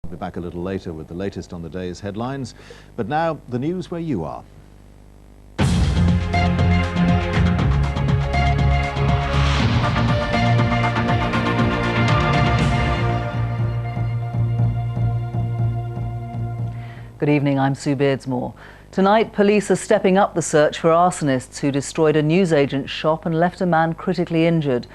I'll be back a little later with the latest on the day's headlines. But now, the news where you are. Good evening, I'm Sue Beardsmore. Tonight, police are stepping up the search for arsonists who destroyed a newsagent's shop and left a man critically injured.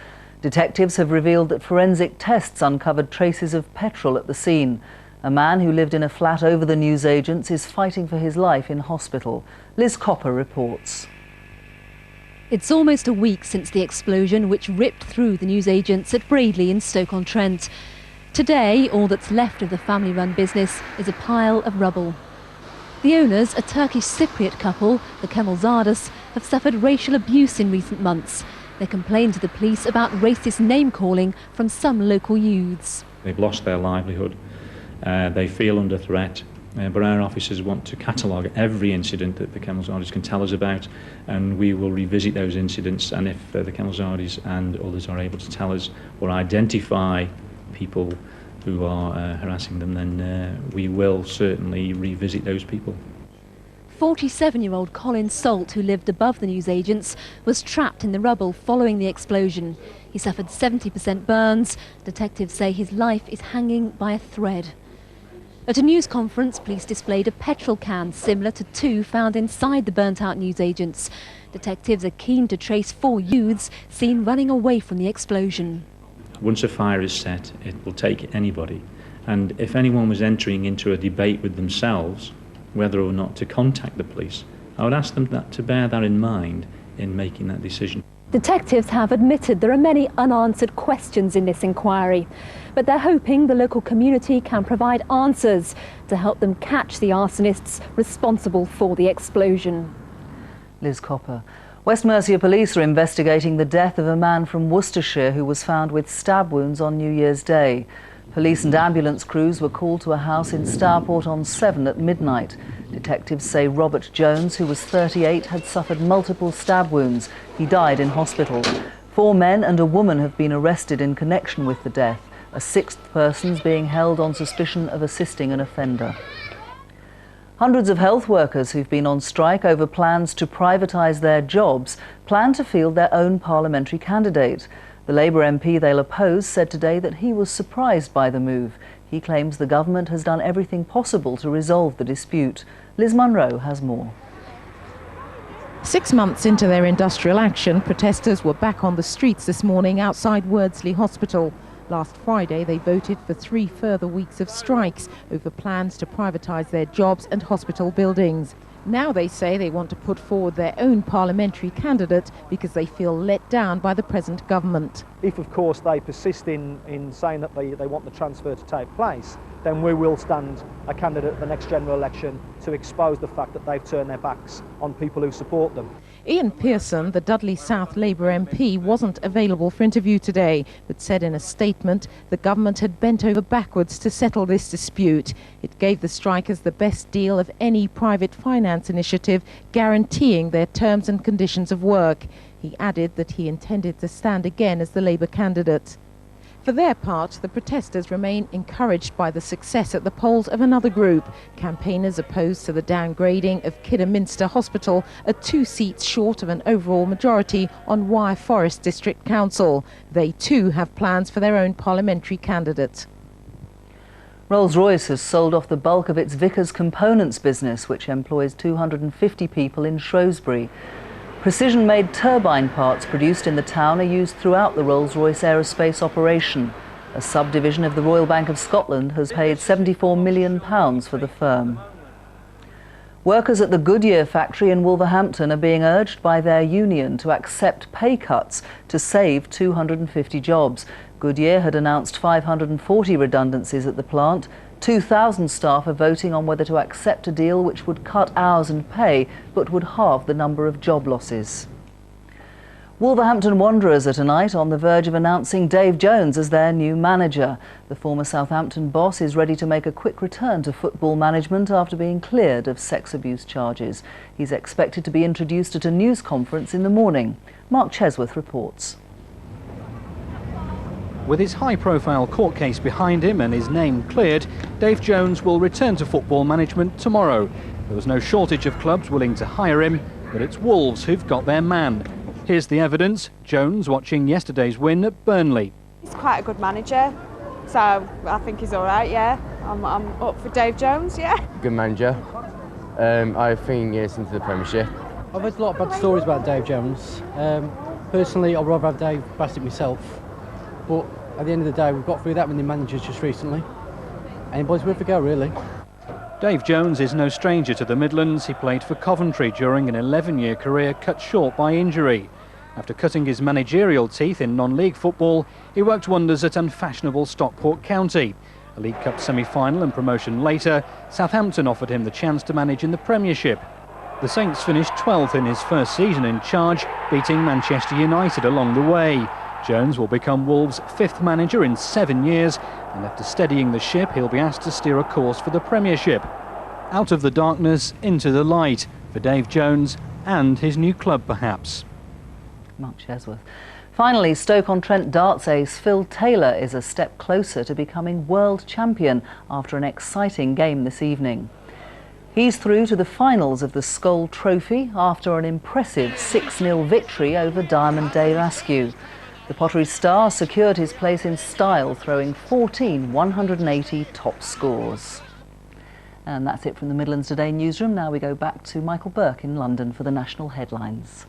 Detectives have revealed that forensic tests uncovered traces of petrol at the scene. A man who lived in a flat over the newsagents is fighting for his life in hospital. Liz Copper reports. It's almost a week since the explosion which ripped through the newsagents at Bradeley in Stoke-on-Trent. Today, all that's left of the family-run business is a pile of rubble. The owners, a Turkish Cypriot couple, the Kemalzades, have suffered racial abuse in recent months. They complained to the police about racist name-calling from some local youths. They've lost their livelihood. They feel under threat. But our officers want to catalogue every incident that the Kemalzades can tell us about, and we will revisit those incidents. And if the Kemalzades and others are able to tell us or identify people who are harassing them, then we will certainly revisit those people. 47-year-old Colin Salt, who lived above the newsagents, was trapped in the rubble following the explosion. He suffered 70% burns. Detectives say his life is hanging by a thread. At a news conference, police displayed a petrol can similar to two found inside the burnt-out newsagents. Detectives are keen to trace 4 youths seen running away from the explosion. Once a fire is set, it will take anybody. And if anyone was entering into a debate with themselves, whether or not to contact the police, I would ask them to bear that in mind in making that decision. Detectives have admitted there are many unanswered questions in this inquiry, but they're hoping the local community can provide answers to help them catch the arsonists responsible for the explosion. Liz Copper. West Mercia Police are investigating the death of a man from Worcestershire who was found with stab wounds on New Year's Day. Police and ambulance crews were called to a house in Stourport-on-Severn at midnight. Detectives say Robert Jones, who was 38, had suffered multiple stab wounds. He died in hospital. 4 men and a woman have been arrested in connection with the death. A 6th person is being held on suspicion of assisting an offender. Hundreds of health workers who've been on strike over plans to privatise their jobs plan to field their own parliamentary candidate. The Labour MP they'll oppose said today that he was surprised by the move. He claims the government has done everything possible to resolve the dispute. Liz Munro has more. 6 months into their industrial action, protesters were back on the streets this morning outside Wordsley Hospital. Last Friday, they voted for 3 further weeks of strikes over plans to privatise their jobs and hospital buildings. Now they say they want to put forward their own parliamentary candidate because they feel let down by the present government. If, of course, they persist in saying that they want the transfer to take place, then we will stand a candidate at the next general election to expose the fact that they've turned their backs on people who support them. Ian Pearson, the Dudley South Labour MP, wasn't available for interview today, but said in a statement the government had bent over backwards to settle this dispute. It gave the strikers the best deal of any private finance initiative, guaranteeing their terms and conditions of work. He added that he intended to stand again as the Labour candidate. For their part, the protesters remain encouraged by the success at the polls of another group. Campaigners opposed to the downgrading of Kidderminster Hospital are 2 seats short of an overall majority on Wyre Forest District Council. They too have plans for their own parliamentary candidate. Rolls-Royce has sold off the bulk of its Vickers Components business, which employs 250 people in Shrewsbury. Precision-made turbine parts produced in the town are used throughout the Rolls-Royce aerospace operation. A subdivision of the Royal Bank of Scotland has paid £74 million for the firm. Workers at the Goodyear factory in Wolverhampton are being urged by their union to accept pay cuts to save 250 jobs. Goodyear had announced 540 redundancies at the plant. 2,000 staff are voting on whether to accept a deal which would cut hours and pay but would halve the number of job losses. Wolverhampton Wanderers are tonight on the verge of announcing Dave Jones as their new manager. The former Southampton boss is ready to make a quick return to football management after being cleared of sex abuse charges. He's expected to be introduced at a news conference in the morning. Mark Chesworth reports. With his high-profile court case behind him and his name cleared, Dave Jones will return to football management tomorrow. There was no shortage of clubs willing to hire him, but it's Wolves who've got their man. Here's the evidence. Jones watching yesterday's win at Burnley. He's quite a good manager, so I think he's all right, yeah. I'm up for Dave Jones, yeah. Good manager. I think he's into the Premiership. I've heard a lot of bad stories about Dave Jones. Personally, I'd rather have Dave Bassett myself, but at the end of the day, we've got through that many managers just recently. Anybody's worth a go, really. Dave Jones is no stranger to the Midlands. He played for Coventry during an 11-year career cut short by injury. After cutting his managerial teeth in non-league football, he worked wonders at unfashionable Stockport County. A League Cup semi-final and promotion later, Southampton offered him the chance to manage in the Premiership. The Saints finished 12th in his first season in charge, beating Manchester United along the way. Jones will become Wolves' 5th manager in 7 years, and after steadying the ship, he'll be asked to steer a course for the Premiership. Out of the darkness, into the light, for Dave Jones and his new club, perhaps. Mark Chesworth. Finally, Stoke-on-Trent darts ace Phil Taylor is a step closer to becoming world champion after an exciting game this evening. He's through to the finals of the Skoll Trophy after an impressive 6-0 victory over Diamond Dave Askew. The Pottery star secured his place in style, throwing 14 180 top scores. And that's it from the Midlands Today newsroom. Now we go back to Michael Burke in London for the national headlines.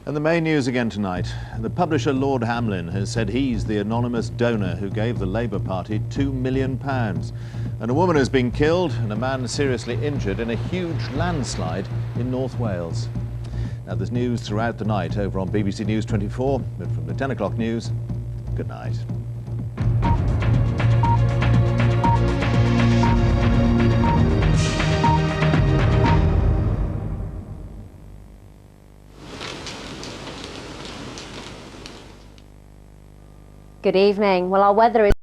And the main news again tonight. The publisher Lord Hamlin has said he's the anonymous donor who gave the Labour Party £2 million. And a woman has been killed and a man seriously injured in a huge landslide in North Wales. Now there's news throughout the night over on BBC News 24, but from the 10 o'clock news, good night. Good evening. Well, our weather is